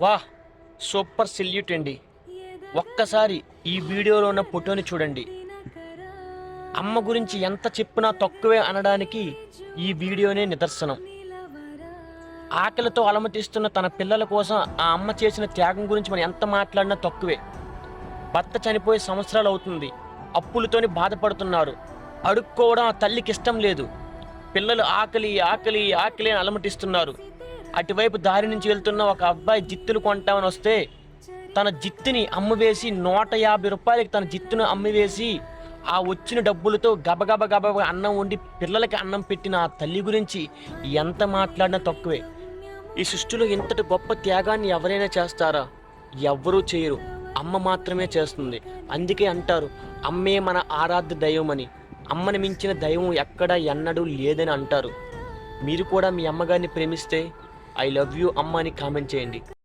వాహ్! Super salute అండి. ఒక్కసారి ఈ వీడియోలో ఉన్న ఫోటోని చూడండి. అమ్మ గురించి ఎంత చెప్పినా తక్కువే అనడానికి ఈ వీడియోనే నిదర్శనం. ఆకలితో అలమటిస్తున్న తన పిల్లల కోసం ఆ అమ్మ చేసిన త్యాగం గురించి మనం ఎంత మాట్లాడినా తక్కువే. భర్త చనిపోయి సంవత్సరాలు అవుతుంది. అప్పులతోని బాధపడుతున్నారు. అడుక్కోవడం ఆ తల్లికి ఇష్టం లేదు. పిల్లలు ఆకలి ఆకలి ఆకలి అని అలమటిస్తున్నారు. అటువైపు దారి నుంచి వెళ్తున్న ఒక అబ్బాయి జిత్తులు కొంటామని వస్తే తన జిత్తుని అమ్మివేసి 150 రూపాయలకి తన జిత్తును అమ్మివేసి ఆ వచ్చిన డబ్బులతో గబగబ గబగబ అన్నం వండి పిల్లలకి అన్నం పెట్టిన ఆ తల్లి గురించి ఎంత మాట్లాడినా తక్కువే. ఈ సృష్టిలో ఇంతటి గొప్ప త్యాగాన్ని ఎవరైనా చేస్తారా? ఎవ్వరూ చేయరు. అమ్మ మాత్రమే చేస్తుంది. అందుకే అంటారు అమ్మే మన ఆరాధ్య దైవం అని. అమ్మని మించిన దైవం ఎక్కడా ఎన్నడూ లేదని అంటారు. మీరు కూడా మీ అమ్మగారిని ప్రేమిస్తే ఐ లవ్ యూ అమ్మ అని కామెంట్ చేయండి.